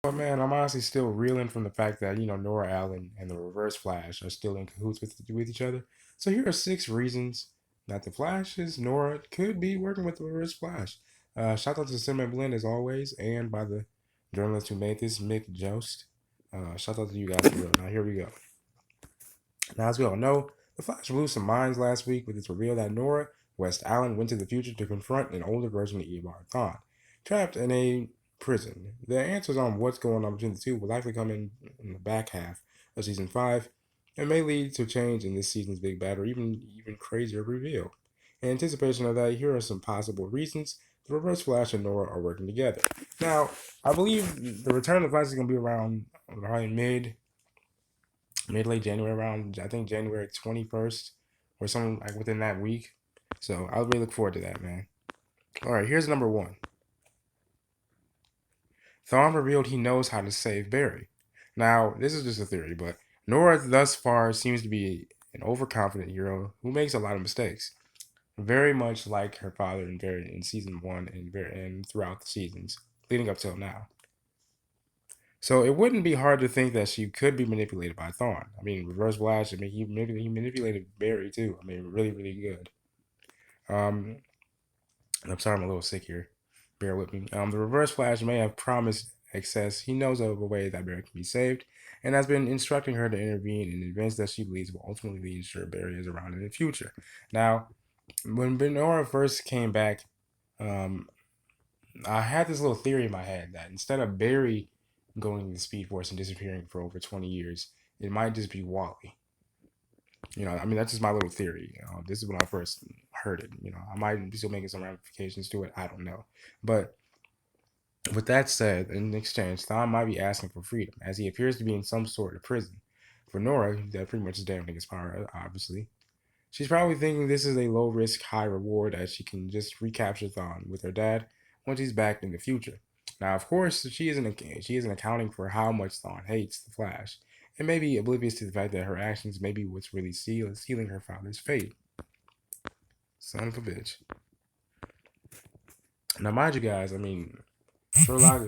But man, I'm honestly still reeling from the fact that, Nora Allen and the Reverse Flash are still in cahoots with each other. So here are 6 reasons that the Flash's Nora could be working with the Reverse Flash. Shout out to Cinnamon Blend as always, and by the journalist who made this, Mick Jost. Shout out to you guys for real. Now here we go. Now, as we all know, the Flash blew some minds last week with its reveal that Nora West Allen went to the future to confront an older version of Eobard Thawne, trapped in a prison. The answers on what's going on between the two will likely come in the back half of season 5 and may lead to change in this season's big bad or even crazier reveal. In anticipation of that, here are some possible reasons the Reverse Flash and Nora are working together. Now, I believe the return of the Flash is going to be around probably mid late January, around I think January 21st or something like within that week. So I really look forward to that, man. All right, here's number 1. Thawne revealed he knows how to save Barry. Now, this is just a theory, but Nora thus far seems to be an overconfident hero who makes a lot of mistakes. Very much like her father in Barry in season 1 and throughout the seasons leading up till now. So it wouldn't be hard to think that she could be manipulated by Thawne. I mean, Reverse Flash, I mean, he manipulated Barry too. I mean, really, really good. Um, I'm sorry, I'm a little sick here. Bear with me. The Reverse Flash may have promised access. He knows of a way that Barry can be saved, and has been instructing her to intervene in events that she believes will ultimately ensure Barry is around in the future. Now, when Nora first came back, um, I had this little theory in my head that instead of Barry going to the Speed Force and disappearing for over 20 years, it might just be Wally. I mean, that's just my little theory. This is when I first heard it. I might be still making some ramifications to it. I don't know. But with that said, in exchange, Thawne might be asking for freedom, as he appears to be in some sort of prison. For Nora, that pretty much is damaging his power, obviously. She's probably thinking this is a low risk, high reward, as she can just recapture Thawne with her dad once he's back in the future. Now, of course, she isn't accounting for how much Thawne hates the Flash, and may be oblivious to the fact that her actions may be what's really sealing her father's fate. Son of a bitch. Now, mind you guys, I mean, Sherlock,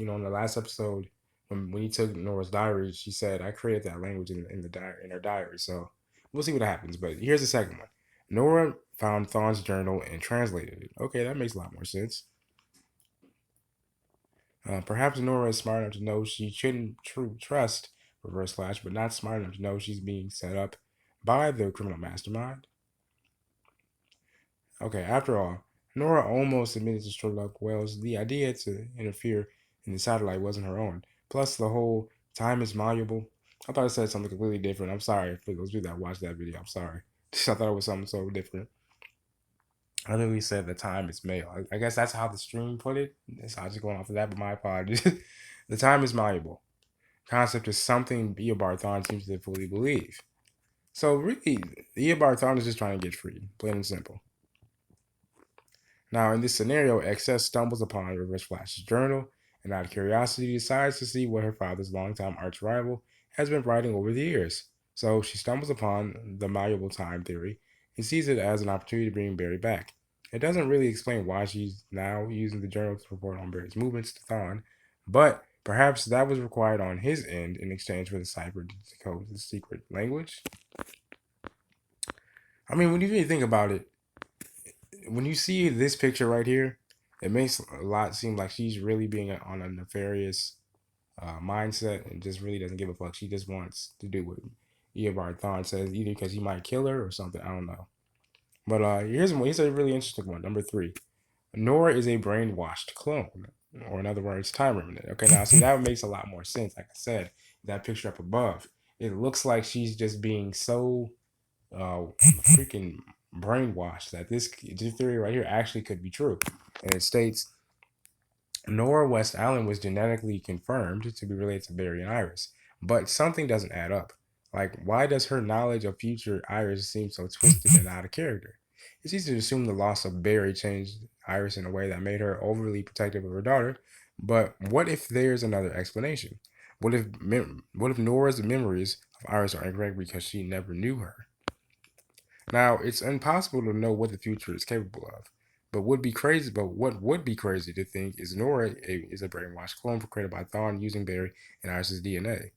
in the last episode, when he took Nora's diary, she said, "I created that language in the diary in her diary." So we'll see what happens. But here's the second one. Nora found Thawne's journal and translated it. Okay, that makes a lot more sense. Perhaps Nora is smart enough to know she shouldn't trust Reverse Flash, but not smart enough to know she's being set up by the criminal mastermind. Okay, after all, Nora almost admitted to Sherlock Wells the idea to interfere in the satellite wasn't her own. Plus, the whole time is malleable. I thought it said something completely different. I'm sorry for those people that watched that video. I'm sorry. I thought it was something so different. I literally said the time is male. I guess that's how the stream put it. So I was just going off of that, but my apologies. The time is malleable. Concept is something Eobard Thawne seems to fully believe. So really, Eobard Thawne is just trying to get free, plain and simple. Now, in this scenario, Excess stumbles upon Reverse Flash's journal and, out of curiosity, decides to see what her father's longtime arch rival has been writing over the years. So she stumbles upon the malleable time theory and sees it as an opportunity to bring Barry back. It doesn't really explain why she's now using the journal to report on Barry's movements to Thawne, but perhaps that was required on his end in exchange for the cipher to decode the secret language. I mean, when you really think about it, when you see this picture right here, it makes a lot seem like she's really being on a nefarious mindset and just really doesn't give a fuck. She just wants to do what Eobard Thawne says, either because he might kill her or something. I don't know. But here's a really interesting one. Number 3. Nora is a brainwashed clone, or in other words, time remnant. Okay, now see that makes a lot more sense. Like I said, that picture up above, it looks like she's just being so freaking brainwashed that this theory right here actually could be true. And it states Nora West Allen was genetically confirmed to be related to Barry and Iris, but something doesn't add up. Like, why does her knowledge of future Iris seem so twisted and out of character? It's easy to assume the loss of Barry changed Iris in a way that made her overly protective of her daughter, but what if there's another explanation? What if Nora's memories of Iris are incorrect because she never knew her? Now, it's impossible to know what the future is capable of, what would be crazy to think is Nora is a brainwashed clone created by Thawne using Barry and Iris's DNA.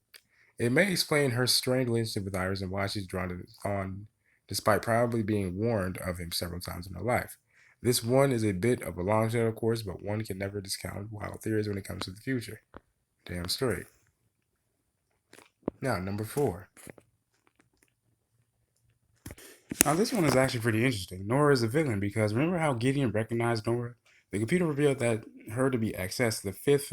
It may explain her strained relationship with Iris and why she's drawn to Thawne, despite probably being warned of him several times in her life. This one is a bit of a long shot, of course, but one can never discount wild theories when it comes to the future. Damn straight. Now, number 4. Now, this one is actually pretty interesting. Nora is a villain because remember how Gideon recognized Nora? The computer revealed that her to be XS, the fifth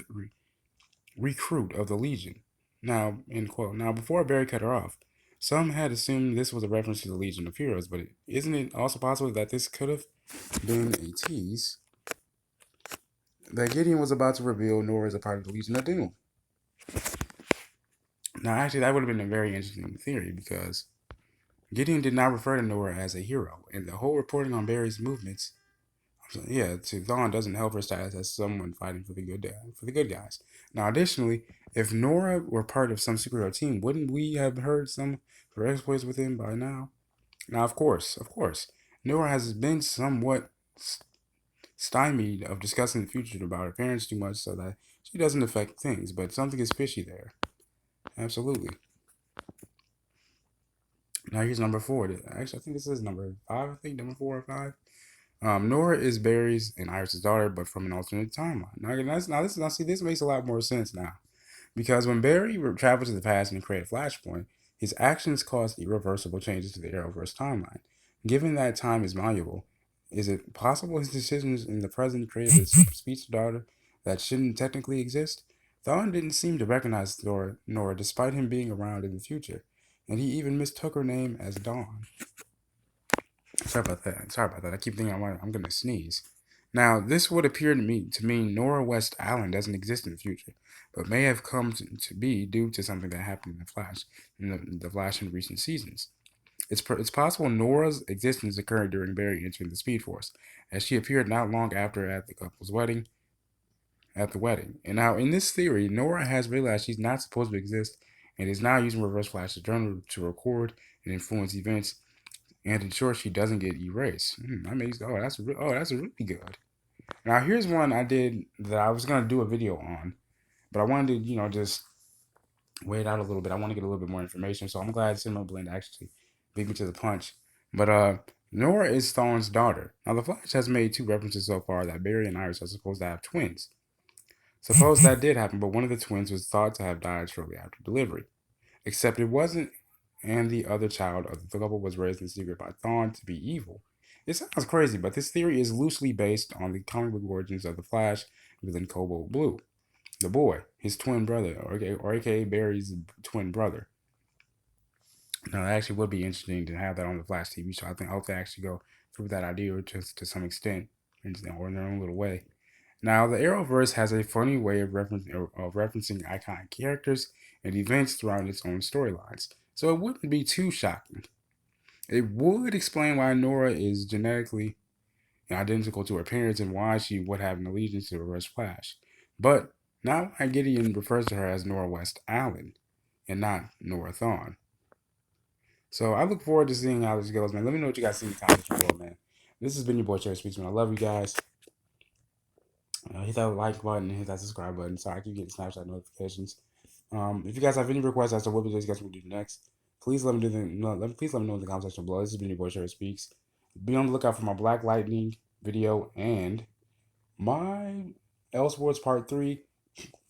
recruit of the Legion. Now, end quote. Now, before Barry cut her off, some had assumed this was a reference to the Legion of Heroes, but isn't it also possible that this could have been a tease that Gideon was about to reveal Nora is a part of the Legion of Doom? Now, actually, that would have been a very interesting theory because Gideon did not refer to Nora as a hero, and the whole reporting on Barry's movements, to Thawne doesn't help her status as someone fighting for the good guys. Now, additionally, if Nora were part of some superhero team, wouldn't we have heard some of her exploits with him by now? Now, of course, Nora has been somewhat stymied of discussing the future about her parents too much, so that she doesn't affect things. But something is fishy there. Absolutely. Now here's number 4. Actually, I think this is number 5. I think number 4 or 5. Nora is Barry's and Iris' daughter, but from an alternate timeline. This makes a lot more sense now, because when Barry traveled to the past and created Flashpoint, his actions caused irreversible changes to the Arrowverse timeline. Given that time is malleable, is it possible his decisions in the present created a speech daughter that shouldn't technically exist? Thawne didn't seem to recognize Nora despite him being around in the future, and he even mistook her name as Dawn. Sorry about that. I keep thinking I'm going to sneeze. Now, this would appear to mean Nora West Allen doesn't exist in the future, but may have come to be due to something that happened in the Flash, in recent seasons. It's possible Nora's existence occurred during Barry entering the Speed Force, as she appeared not long after at the couple's wedding. And now, in this theory, Nora has realized she's not supposed to exist, and is now using Reverse Flash's journal to record and influence events, and ensure she doesn't get erased. That's really good. Now here's one I did that I was gonna do a video on, but I wanted to just wait out a little bit. I want to get a little bit more information, so I'm glad Cinema Blend actually beat me to the punch. But Nora is Thawne's daughter. Now the Flash has made 2 references so far that Barry and Iris are supposed to have twins. Suppose that did happen, but one of the twins was thought to have died shortly after delivery. Except it wasn't, and the other child of the couple was raised in secret by Thawne to be evil. It sounds crazy, but this theory is loosely based on the comic book origins of the Flash within Cobalt Blue. The boy, his twin brother, or aka Barry's twin brother. Now, it actually would be interesting to have that on the Flash TV show. I hope they actually go through that idea to some extent, or in their own little way. Now, the Arrowverse has a funny way of referencing iconic characters and events throughout its own storylines, so it wouldn't be too shocking. It would explain why Nora is genetically identical to her parents and why she would have an allegiance to Reverse Flash. But now why Gideon refers to her as Nora West Allen and not Nora Thawne. So I look forward to seeing how this goes, man. Let me know what you guys think in the comments below, man. This has been your boy Cherry Speaks, man. I love you guys. Hit that like button and hit that subscribe button so I keep getting Snapchat notifications. If you guys have any requests as to what videos you guys want to do next, please let me know in the comment section below. This has been your boy Cherry Speaks. Be on the lookout for my Black Lightning video and my Elseworlds Part 3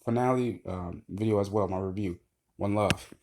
finale video as well, my review. One love.